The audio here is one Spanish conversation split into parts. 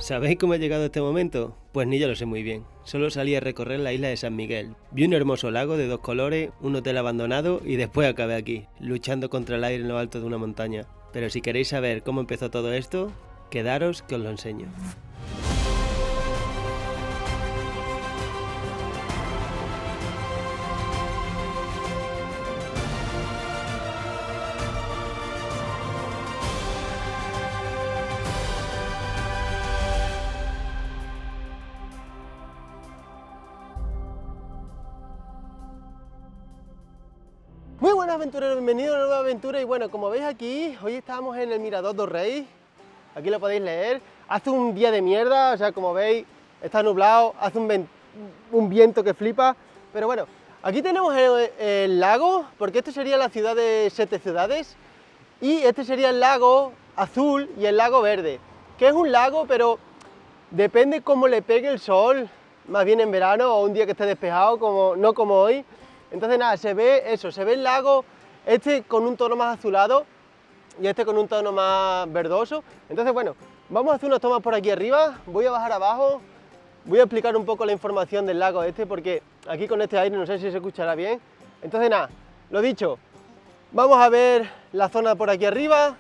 ¿Sabéis cómo he llegado a este momento? Pues ni yo lo sé muy bien. Solo salí a recorrer la isla de San Miguel. Vi un hermoso lago de 2 colores, un hotel abandonado y después acabé aquí, luchando contra el aire en lo alto de una montaña. Pero si queréis saber cómo empezó todo esto, quedaros que os lo enseño. Muy buenas aventureros, bienvenidos a una nueva aventura y bueno, como veis aquí, hoy estamos en el Mirador do Rei, aquí lo podéis leer, hace un día de mierda, o sea, como veis, está nublado, hace un viento que flipa, pero bueno, aquí tenemos el lago, porque esto sería la ciudad de 7 ciudades, y este sería el lago azul y el lago verde, que es un lago, pero depende cómo le pegue el sol, más bien en verano o un día que esté despejado, no como hoy. Entonces nada, se ve eso, se ve el lago, este con un tono más azulado y este con un tono más verdoso. Entonces bueno, vamos a hacer unas tomas por aquí arriba, voy a bajar abajo, voy a explicar un poco la información del lago este porque aquí con este aire no sé si se escuchará bien. Entonces nada, lo dicho, vamos a ver la zona por aquí arriba,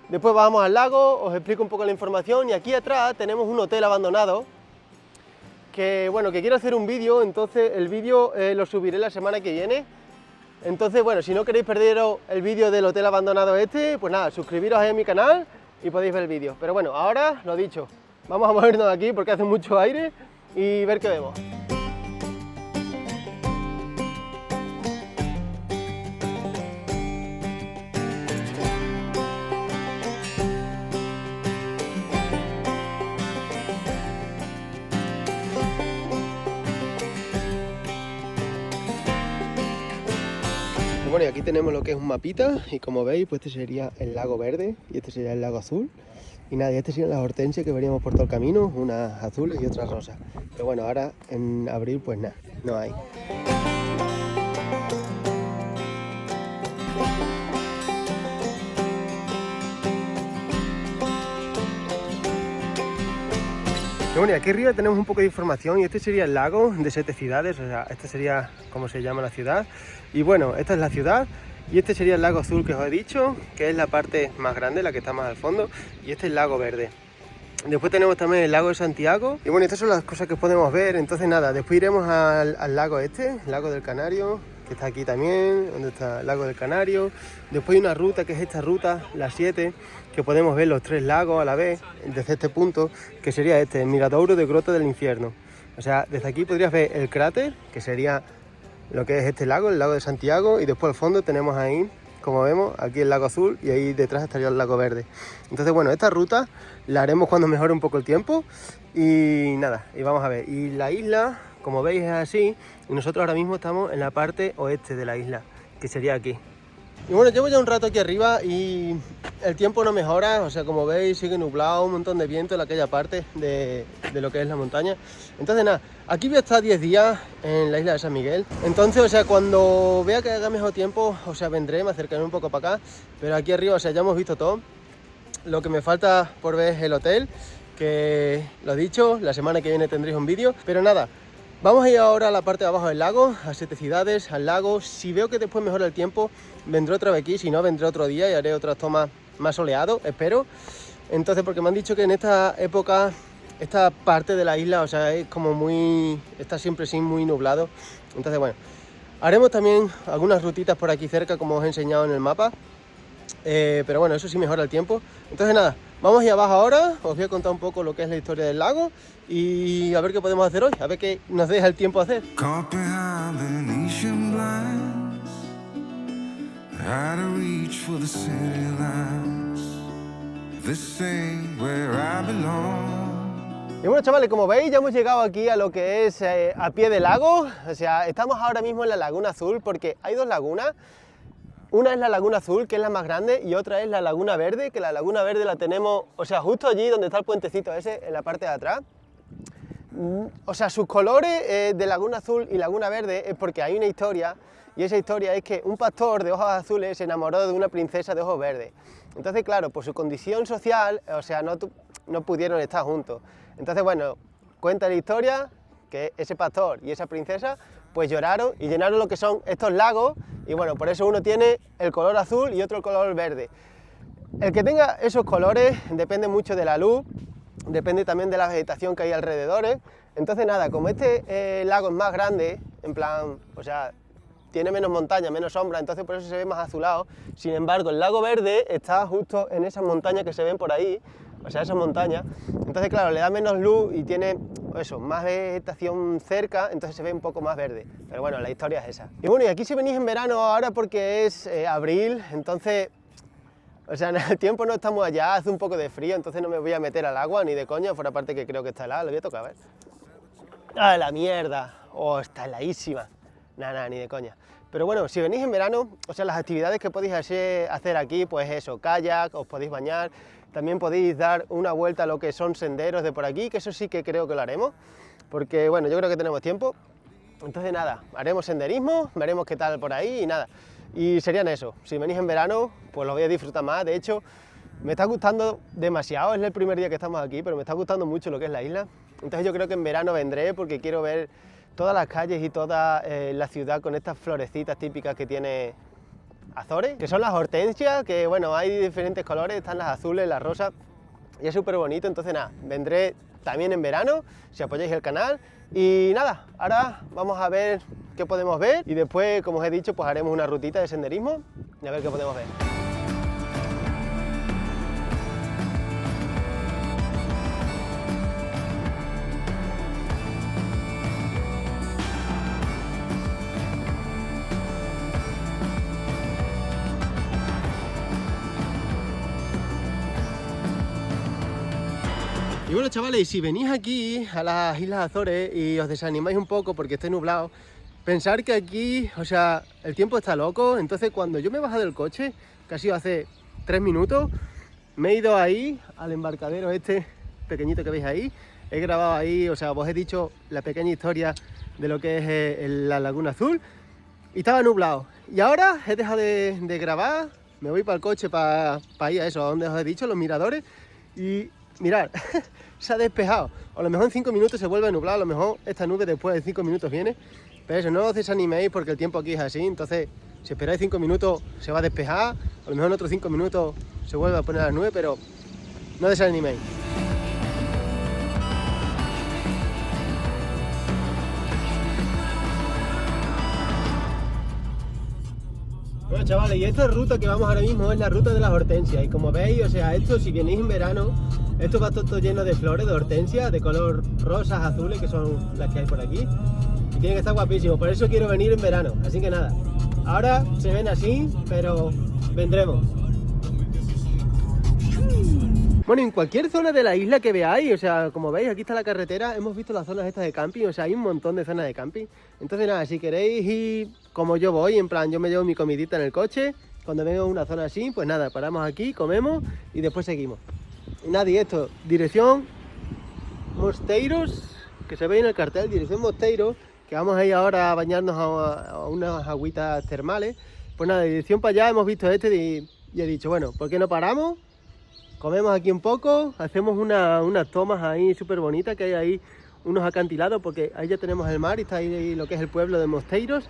después bajamos al lago, os explico un poco la información y aquí atrás tenemos un hotel abandonado que bueno, que quiero hacer un vídeo, entonces el vídeo lo subiré la semana que viene. Entonces bueno, si no queréis perderos el vídeo del hotel abandonado este, pues nada, suscribiros ahí a mi canal y podéis ver el vídeo. Pero bueno, ahora lo dicho, vamos a movernos de aquí porque hace mucho aire y ver qué vemos. Bueno, y aquí tenemos lo que es un mapita y como veis, pues este sería el lago verde y este sería el lago azul. Y nada, y este serían las hortensias que veríamos por todo el camino, unas azules y otras rosas. Pero bueno, ahora en abril pues nada, no hay. Y bueno, y aquí arriba tenemos un poco de información y este sería el lago de 7 ciudades, o sea, este sería como se llama la ciudad. Y bueno, esta es la ciudad y este sería el lago azul que os he dicho, que es la parte más grande, la que está más al fondo, y este es el lago verde. Después tenemos también el lago de Santiago y bueno, estas son las cosas que podemos ver. Entonces nada, después iremos al lago este, el lago del Canario, que está aquí también, donde está el lago del Canario. Después hay una ruta que es esta ruta, la 7, que podemos ver los 3 lagos a la vez desde este punto, que sería este, el Miradouro de Grota del Infierno. O sea, desde aquí podrías ver el cráter, que sería lo que es este lago, el lago de Santiago, y después al fondo tenemos ahí, como vemos, aquí el lago azul y ahí detrás estaría el lago verde. Entonces bueno, esta ruta la haremos cuando mejore un poco el tiempo y nada, y vamos a ver. Y la isla, como veis, es así y nosotros ahora mismo estamos en la parte oeste de la isla, que sería aquí. Y bueno, llevo ya un rato aquí arriba y el tiempo no mejora, o sea, como veis sigue nublado, un montón de viento en aquella parte de lo que es la montaña. Entonces nada, aquí voy a estar 10 días en la isla de San Miguel. Entonces, o sea, cuando vea que haga mejor tiempo, o sea, vendré, me acercaré un poco para acá. Pero aquí arriba, o sea, ya hemos visto todo. Lo que me falta por ver es el hotel, que lo he dicho, la semana que viene tendréis un vídeo. Pero nada, vamos a ir ahora a la parte de abajo del lago, a 7 ciudades, al lago. Si veo que después mejora el tiempo, vendré otra vez aquí, si no, vendré otro día y haré otras tomas más soleado, espero. Entonces, porque me han dicho que en esta época, esta parte de la isla, o sea, es como muy, está siempre sin muy nublado. Entonces, bueno, haremos también algunas rutitas por aquí cerca, como os he enseñado en el mapa. Pero bueno, eso sí mejora el tiempo. Entonces nada, vamos a ir abajo ahora, os voy a contar un poco lo que es la historia del lago y a ver qué podemos hacer hoy, a ver qué nos deja el tiempo hacer. Y bueno, chavales, como veis ya hemos llegado aquí a lo que es a pie del lago. O sea, estamos ahora mismo en la Laguna Azul porque hay 2 lagunas. Una es la Laguna Azul, que es la más grande, y otra es la Laguna Verde, que la Laguna Verde la tenemos, o sea, justo allí donde está el puentecito ese, en la parte de atrás. O sea, sus colores de Laguna Azul y Laguna Verde es porque hay una historia, y esa historia es que un pastor de ojos azules se enamoró de una princesa de ojos verdes. Entonces, claro, por su condición social, o sea, no pudieron estar juntos. Entonces, bueno, cuenta la historia que ese pastor y esa princesa pues lloraron y llenaron lo que son estos lagos, y bueno, por eso uno tiene el color azul y otro el color verde. El que tenga esos colores depende mucho de la luz, depende también de la vegetación que hay alrededor. Entonces nada, como este lago es más grande, en plan, o sea, tiene menos montaña, menos sombra, entonces por eso se ve más azulado. Sin embargo, el lago verde está justo en esas montañas que se ven por ahí, o sea, esas montañas. Entonces, claro, le da menos luz y tiene eso, más vegetación cerca, entonces se ve un poco más verde. Pero bueno, la historia es esa. Y bueno, y aquí si venís en verano ahora porque es abril, entonces, o sea, en el tiempo no estamos allá, hace un poco de frío, entonces no me voy a meter al agua ni de coña, fuera parte que creo que está helada, lo voy a tocar, a ver. ¡Ah, la mierda! ¡Oh, está heladísima! Nada, ni de coña. Pero bueno, si venís en verano, o sea, las actividades que podéis hacer aquí, pues eso, kayak, os podéis bañar, también podéis dar una vuelta a lo que son senderos de por aquí, que eso sí que creo que lo haremos, porque bueno, yo creo que tenemos tiempo. Entonces nada, haremos senderismo, veremos qué tal por ahí y nada. Y serían eso, si venís en verano, pues lo voy a disfrutar más. De hecho, me está gustando demasiado, es el primer día que estamos aquí, pero me está gustando mucho lo que es la isla. Entonces yo creo que en verano vendré porque quiero ver todas las calles y toda la ciudad con estas florecitas típicas que tiene Azores, que son las hortensias, que bueno, hay diferentes colores, están las azules, las rosas, y es súper bonito. Entonces nada, vendré también en verano, si apoyáis el canal. Y nada, ahora vamos a ver qué podemos ver y después, como os he dicho, pues haremos una rutita de senderismo y a ver qué podemos ver. Y bueno, chavales, si venís aquí a las Islas Azores y os desanimáis un poco porque esté nublado, pensar que aquí, o sea, el tiempo está loco. Entonces cuando yo me he bajado del coche, que ha sido hace 3 minutos, me he ido ahí al embarcadero este pequeñito que veis ahí, he grabado ahí, o sea, os he dicho la pequeña historia de lo que es la Laguna Azul, y estaba nublado. Y ahora he dejado de grabar, me voy para el coche para ir a eso, a donde os he dicho, los miradores, y mirad, se ha despejado. A lo mejor en 5 minutos se vuelve a nublar, a lo mejor esta nube después de 5 minutos viene. Pero eso, no os desaniméis porque el tiempo aquí es así. Entonces, si esperáis 5 minutos se va a despejar, a lo mejor en otros 5 minutos se vuelve a poner la nube, pero no desaniméis. Bueno, chavales, y esta ruta que vamos ahora mismo es la ruta de las hortensias. Y como veis, o sea, esto si venís en verano, esto va todo lleno de flores, de hortensias, de color rosas, azules, que son las que hay por aquí. Y tiene que estar guapísimo, por eso quiero venir en verano. Así que nada, ahora se ven así, pero vendremos. Bueno, en cualquier zona de la isla que veáis, o sea, como veis, aquí está la carretera, hemos visto las zonas estas de camping, o sea, hay un montón de zonas de camping. Entonces nada, si queréis ir como yo voy, en plan, yo me llevo mi comidita en el coche, cuando vengo a una zona así, pues nada, paramos aquí, comemos y después seguimos. Y nada, y esto, dirección Mosteiros, que se ve en el cartel, dirección Mosteiros, que vamos a ir ahora a bañarnos a unas agüitas termales. Pues nada, dirección para allá, hemos visto este y he dicho, bueno, ¿por qué no paramos? Comemos aquí un poco, hacemos unas tomas ahí súper bonitas, que hay ahí unos acantilados, porque ahí ya tenemos el mar y está ahí lo que es el pueblo de Mosteiros.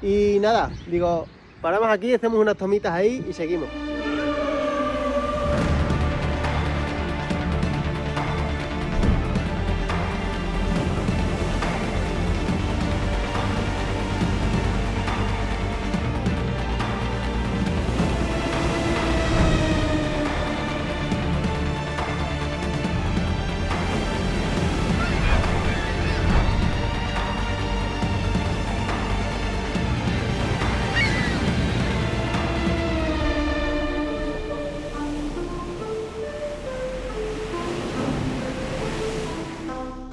Y nada, digo, paramos aquí, hacemos unas tomitas ahí y seguimos.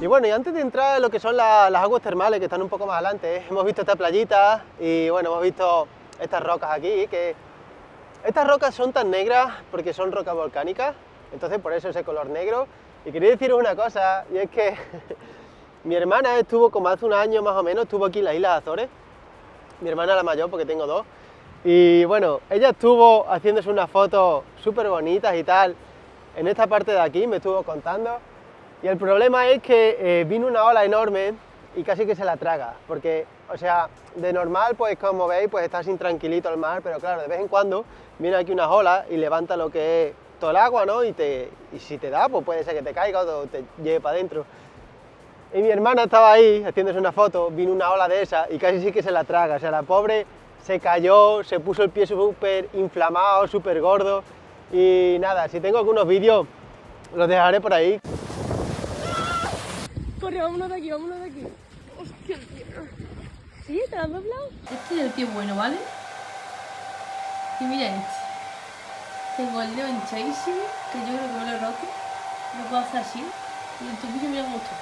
Y bueno, y antes de entrar en lo que son las aguas termales, que están un poco más adelante, hemos visto esta playita y bueno, hemos visto estas rocas aquí, que estas rocas son tan negras porque son rocas volcánicas, entonces por eso ese color negro. Y quería deciros una cosa, y es que mi hermana estuvo como hace un año más o menos, estuvo aquí en las Islas Azores, mi hermana la mayor porque tengo 2, y bueno, ella estuvo haciéndose unas fotos súper bonitas y tal, en esta parte de aquí, me estuvo contando, y el problema es que vino una ola enorme y casi que se la traga, porque, o sea, de normal, pues como veis, pues está así tranquilito el mar, pero claro, de vez en cuando viene aquí unas olas y levanta lo que es todo el agua, ¿no? Y si te da, pues puede ser que te caiga o te lleve para adentro. Y mi hermana estaba ahí haciéndose una foto, vino una ola de esa y casi sí que se la traga, o sea, la pobre se cayó, se puso el pie súper inflamado, súper gordo, y nada, si tengo algunos vídeos, los dejaré por ahí. Corre, vámonos de aquí, vámonos de aquí. Hostia, tío. ¿Sí? ¿Te lo has doblado? Este es el pie bueno, ¿vale? Y mira este. Tengo el dedo hinchadísimo, que yo creo que me lo he roto. No puedo hacer así. Y el tobillo mira cómo está.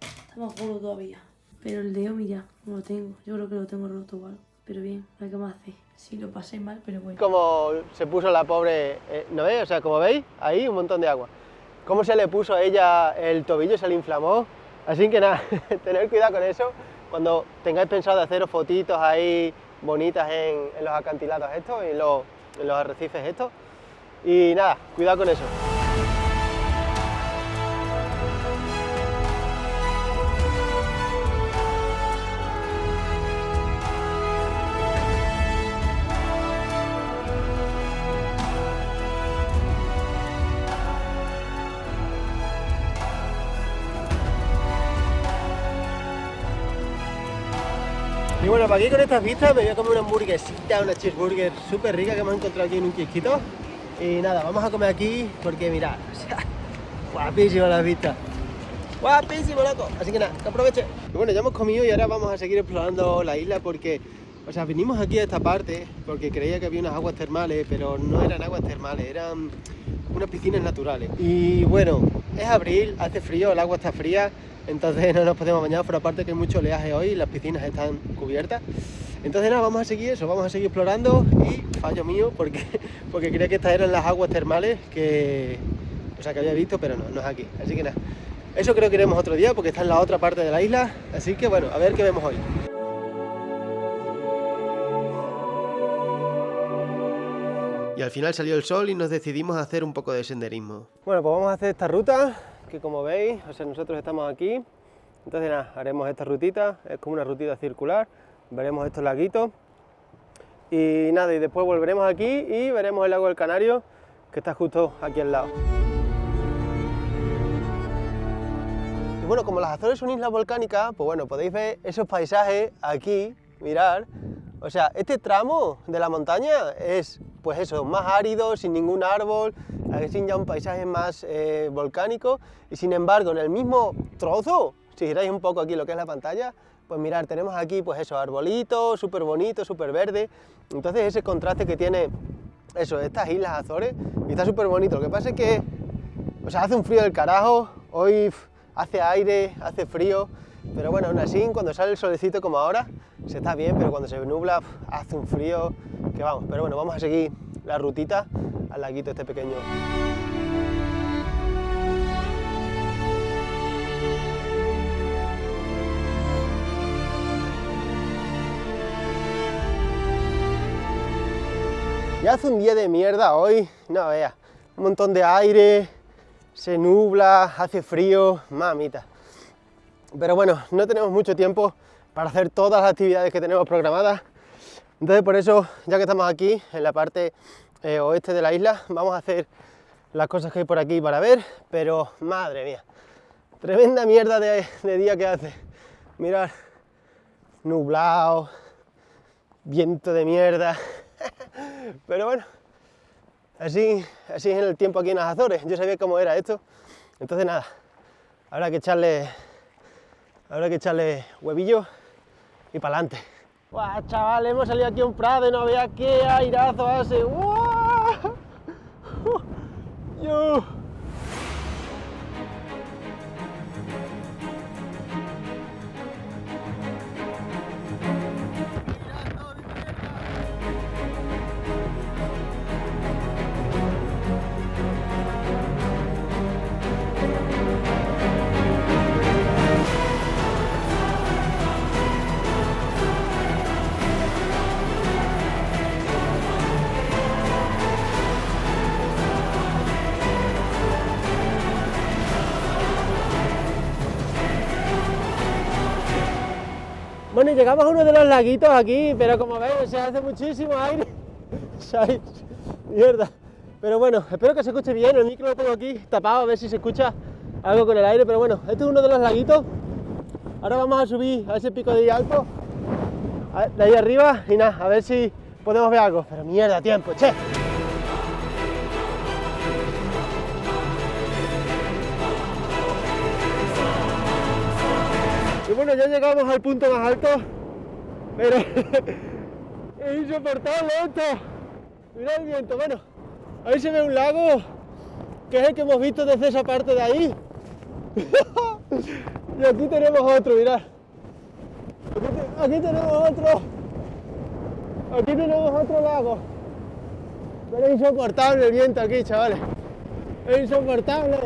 Está más gordo todavía. Pero el dedo, mira, no lo tengo. Yo creo que lo tengo roto o algo. Pero bien, a ver qué más hace. Sí, lo pasé mal, pero bueno. Como se puso la pobre, ¿no veis? O sea, como veis, ahí un montón de agua. Cómo se le puso a ella el tobillo, se le inflamó. Así que nada, tener cuidado con eso. Cuando tengáis pensado de haceros fotitos ahí bonitas en los acantilados estos, en los arrecifes estos. Y nada, cuidado con eso. Y bueno, para aquí con estas vistas me voy a comer una hamburguesita, una cheeseburger súper rica que hemos encontrado aquí en un kiosquito. Y nada, vamos a comer aquí porque mirad, o sea, guapísimas las vistas. Guapísimo, loco. Así que nada, que aproveche. Y bueno, ya hemos comido y ahora vamos a seguir explorando la isla porque, o sea, vinimos aquí a esta parte porque creía que había unas aguas termales, pero no eran aguas termales, eran unas piscinas naturales. Y bueno, es abril, hace frío, el agua está fría, entonces no nos podemos bañar, pero aparte que hay mucho oleaje hoy y las piscinas están cubiertas. Entonces nada, vamos a seguir eso, vamos a seguir explorando y fallo mío porque creía que estas eran las aguas termales que había visto, pero no es aquí. Así que nada, eso creo que iremos otro día porque está en la otra parte de la isla, así que bueno, a ver qué vemos hoy. Y al final salió el sol y nos decidimos a hacer un poco de senderismo. Bueno, pues vamos a hacer esta ruta, que como veis, o sea, nosotros estamos aquí. Entonces nada, haremos esta rutita, es como una rutita circular, veremos estos laguitos. Y nada, y después volveremos aquí y veremos el lago del Canario, que está justo aquí al lado. Y bueno, como las Azores son islas volcánicas, pues bueno, podéis ver esos paisajes aquí, mirar. O sea, este tramo de la montaña es, pues eso, más árido, sin ningún árbol, sin ya un paisaje más volcánico, y sin embargo, en el mismo trozo, si giráis un poco aquí lo que es la pantalla, pues mirad, tenemos aquí pues esos arbolitos, súper bonitos, súper verdes, entonces ese contraste que tiene eso, estas islas Azores, y está súper bonito. Lo que pasa es que, o sea, hace un frío del carajo, hoy hace aire, hace frío, pero bueno, aún así, cuando sale el solecito como ahora, se está bien, pero cuando se nubla hace un frío que vamos. Pero bueno, vamos a seguir la rutita al laguito este pequeño. Ya hace un día de mierda hoy, no veas, un montón de aire, se nubla, hace frío, mamita. Pero bueno, no tenemos mucho tiempo para hacer todas las actividades que tenemos programadas. Entonces por eso, ya que estamos aquí, en la parte oeste de la isla, vamos a hacer las cosas que hay por aquí para ver, pero madre mía, tremenda mierda de día que hace. Mirad, nublado, viento de mierda, pero bueno, así es el tiempo aquí en las Azores. Yo sabía cómo era esto, entonces nada, habrá que echarle huevillo y para adelante. ¡Guau, chaval! Hemos salido aquí a un prado y no veas qué airazo hace. ¡Guau! ¡Yo! Bueno, y llegamos a uno de los laguitos aquí, pero como veis, se hace muchísimo aire. ¿Sabes? Mierda. Pero bueno, espero que se escuche bien, el micro lo tengo aquí tapado, a ver si se escucha algo con el aire, pero bueno, este es uno de los laguitos. Ahora vamos a subir a ese pico de ahí alto, de ahí arriba, y nada, a ver si podemos ver algo. Pero mierda, tiempo, che. Y bueno, ya llegamos al punto más alto, pero es insoportable esto. Mirad el viento, bueno, ahí se ve un lago, que es el que hemos visto desde esa parte de ahí. Y aquí tenemos otro, mirad. Aquí tenemos otro. Aquí tenemos otro lago. Pero es insoportable el viento aquí, chavales. Es insoportable.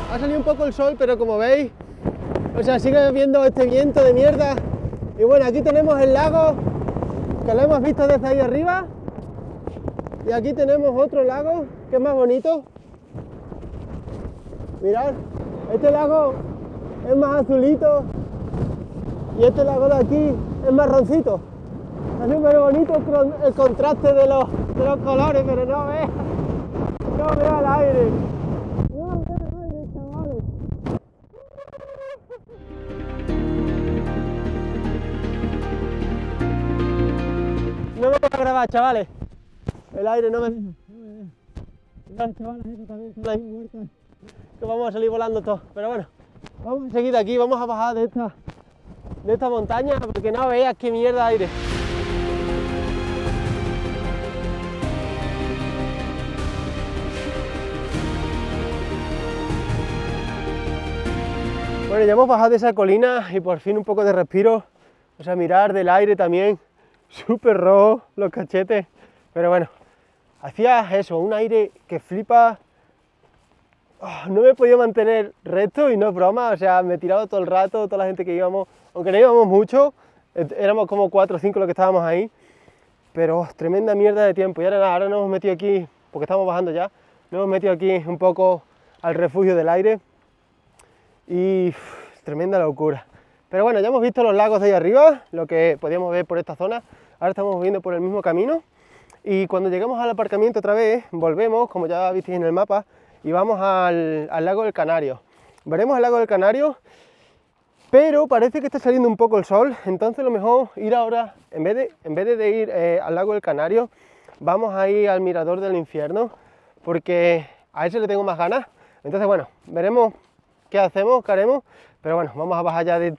Ha salido un poco el sol, pero como veis, o sea, sigue viendo este viento de mierda. Y bueno, aquí tenemos el lago, que lo hemos visto desde ahí arriba. Y aquí tenemos otro lago, que es más bonito. Mirad, este lago es más azulito. Y este lago de aquí es marroncito. Es súper bonito el contraste de los colores, pero no vea el aire. No me voy a grabar, chavales. El aire no me deja. Las chavales estas también están ahí muertas. Que vamos a salir volando todos. Pero bueno, vamos a seguir de aquí, vamos a bajar de esta montaña, porque no veas qué mierda aire. Bueno, ya hemos bajado de esa colina y por fin un poco de respiro. O sea, mirar del aire también. Súper rojo los cachetes, pero bueno, hacía eso, un aire que flipa. No me podía mantener recto y no es broma, o sea, me he tirado todo el rato, toda la gente que íbamos, aunque no íbamos mucho, éramos como 4 o 5 los que estábamos ahí, pero tremenda mierda de tiempo. Y ahora nada, ahora nos hemos metido aquí, porque estamos bajando ya, nos hemos metido aquí un poco al refugio del aire y tremenda locura. Pero bueno, ya hemos visto los lagos de ahí arriba, lo que podíamos ver por esta zona. Ahora estamos viendo por el mismo camino y cuando lleguemos al aparcamiento otra vez, volvemos, como ya visteis en el mapa, y vamos al lago del Canario. Veremos el lago del Canario, pero parece que está saliendo un poco el sol, entonces lo mejor ir ahora, en vez de ir al lago del Canario, vamos a ir al Mirador del Infierno, porque a ese le tengo más ganas. Entonces bueno, veremos qué hacemos, qué haremos. Pero bueno, vamos a bajar ya de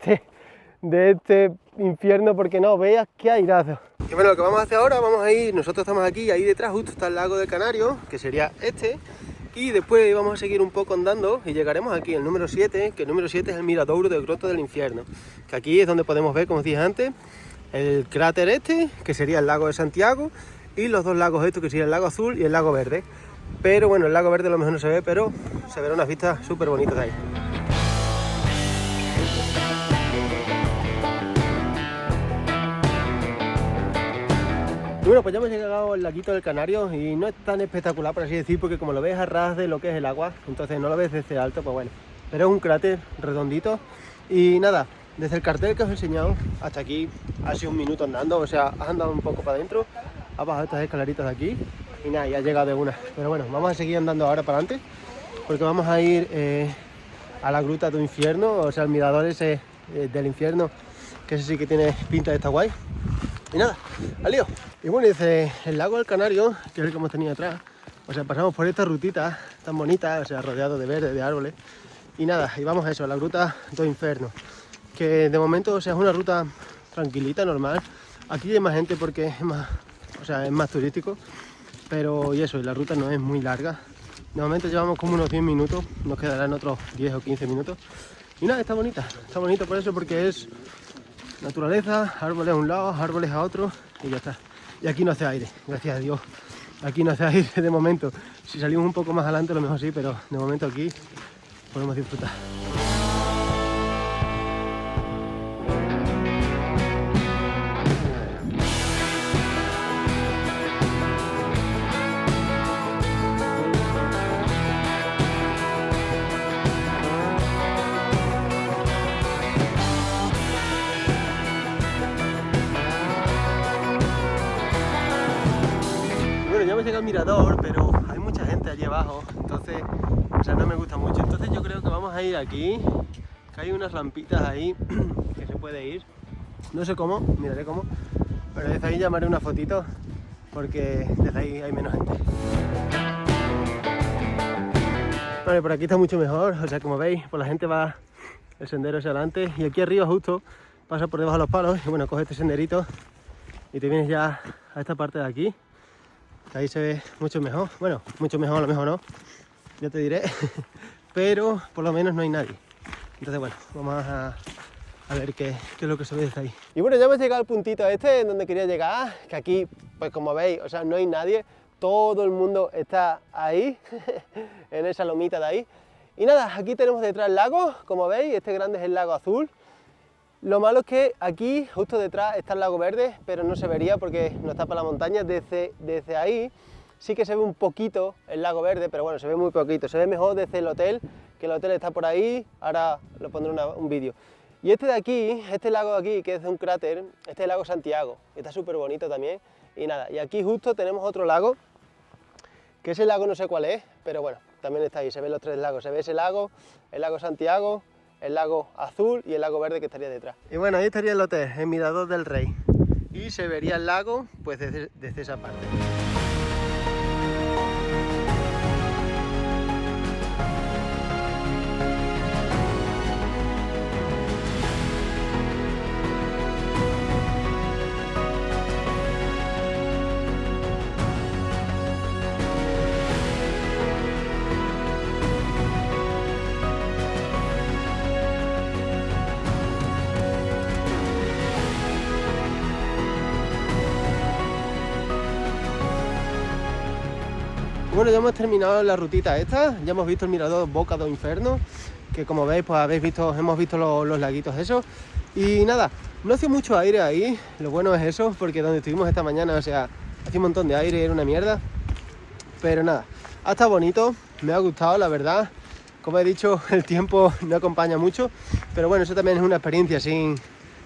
este infierno porque no veas qué airazo. Y bueno, lo que vamos a hacer ahora, vamos a ir, nosotros estamos aquí y ahí detrás justo está el lago del Canario, que sería este. Y después vamos a seguir un poco andando y llegaremos aquí al número 7, que el número 7 es el Miradouro del Grotto del Infierno. Que aquí es donde podemos ver, como os dije antes, el cráter este, que sería el lago de Santiago, y los dos lagos estos, que sería el lago azul y el lago verde. Pero bueno, el lago verde a lo mejor no se ve, pero se verán unas vistas súper bonitas de ahí. Y bueno, pues ya hemos llegado al laguito del Canario y no es tan espectacular, por así decir, porque como lo ves a ras de lo que es el agua, entonces no lo ves desde alto, pues bueno. Pero es un cráter redondito y nada, desde el cartel que os he enseñado hasta aquí ha sido un minuto andando, o sea, has andado un poco para adentro, has bajado estas escaleritas de aquí y nada, ya has llegado de una. Pero bueno, vamos a seguir andando ahora para adelante, porque vamos a ir a la gruta del infierno, o sea, el mirador ese del infierno, que ese sí que tiene pinta de estar guay. Y nada, al lío. Y bueno, dice el lago del Canario, que es el que hemos tenido atrás. O sea, pasamos por esta rutita tan bonita, o sea, rodeado de verde, de árboles. Y nada, y vamos a eso, a la gruta del infierno. Que de momento, o sea, es una ruta tranquilita, normal. Aquí hay más gente porque es más, o sea, es más turístico. Pero y eso, y la ruta no es muy larga. De momento llevamos como unos 10 minutos, nos quedarán otros 10 o 15 minutos. Y nada, está bonito por eso, porque es naturaleza, árboles a un lado, árboles a otro y ya está. Y aquí no hace aire, gracias a Dios. Aquí no hace aire de momento. Si salimos un poco más adelante, a lo mejor sí, pero de momento aquí podemos disfrutar. Bueno, ya hemos llegado al mirador, pero hay mucha gente allí abajo, entonces, o sea, no me gusta mucho. Entonces yo creo que vamos a ir aquí, que hay unas rampitas ahí que se puede ir. No sé cómo, miraré cómo, pero desde ahí llamaré una fotito, porque desde ahí hay menos gente. Vale, por aquí está mucho mejor, o sea, como veis, pues la gente va el sendero hacia adelante, y aquí arriba justo pasa por debajo de los palos, y bueno, coge este senderito y te vienes ya a esta parte de aquí. Que ahí se ve mucho mejor, bueno, mucho mejor, a lo mejor no, ya te diré, pero por lo menos no hay nadie. Entonces bueno, vamos a ver qué es lo que se ve desde ahí. Y bueno, ya hemos llegado al puntito este en donde quería llegar, que aquí, pues como veis, o sea, no hay nadie, todo el mundo está ahí, en esa lomita de ahí. Y nada, aquí tenemos detrás el lago, como veis, este grande es el lago azul. Lo malo es que aquí, justo detrás, está el lago verde, pero no se vería porque nos tapa la montaña. Desde ahí sí que se ve un poquito el lago verde, pero bueno, se ve muy poquito. Se ve mejor desde el hotel, que el hotel está por ahí, ahora lo pondré un vídeo. Y este de aquí, este lago de aquí, que es de un cráter, este es el lago Santiago, está súper bonito también. Y nada, y aquí justo tenemos otro lago, que ese lago no sé cuál es, pero bueno, también está ahí, se ven los tres lagos. Se ve ese lago, el lago Santiago, el lago azul y el lago verde que estaría detrás. Y bueno, ahí estaría el hotel, el Mirador del Rey. Y se vería el lago pues desde esa parte. Bueno, ya hemos terminado la rutita esta, ya hemos visto el mirador Boca do Inferno, que como veis, pues hemos visto los laguitos esos. Y nada, no hace mucho aire ahí, lo bueno es eso, porque donde estuvimos esta mañana, o sea, hacía un montón de aire, era una mierda. Pero nada, ha estado bonito, me ha gustado, la verdad. Como he dicho, el tiempo no acompaña mucho, pero bueno, eso también es una experiencia así,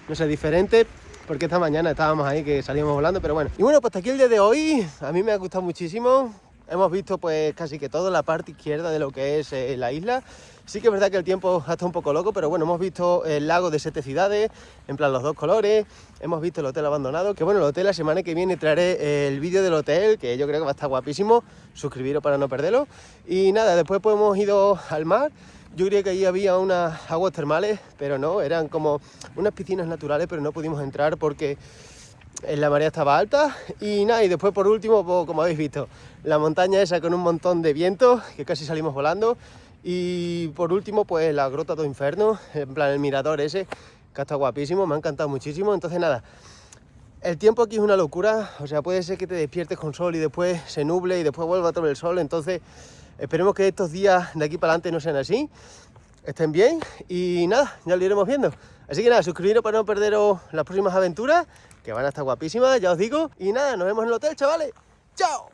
no sé, diferente. Porque esta mañana estábamos ahí que salíamos volando, pero bueno. Y bueno, pues hasta aquí el día de hoy, a mí me ha gustado muchísimo. Hemos visto pues casi que toda la parte izquierda de lo que es la isla. Sí que es verdad que el tiempo ha estado un poco loco, pero bueno, hemos visto el lago de 7 ciudades, en plan los dos colores. Hemos visto el hotel abandonado, que bueno, el hotel la semana que viene traeré el vídeo del hotel, que yo creo que va a estar guapísimo. Suscribiros para no perderlo. Y nada, después pues hemos ido al mar. Yo creía que allí había unas aguas termales, pero no, eran como unas piscinas naturales, pero no pudimos entrar porque la marea estaba alta. Y nada, y después por último, pues, como habéis visto, la montaña esa con un montón de viento, que casi salimos volando. Y por último, pues la Grota do Inferno, en plan el mirador ese, que está guapísimo, me ha encantado muchísimo. Entonces nada, el tiempo aquí es una locura, o sea, puede ser que te despiertes con sol y después se nuble y después vuelva a tomar el sol. Entonces esperemos que estos días de aquí para adelante no sean así, estén bien y nada, ya lo iremos viendo. Así que nada, suscribiros para no perderos las próximas aventuras, que van a estar guapísimas, ya os digo. Y nada, nos vemos en el hotel, chavales. ¡Chao!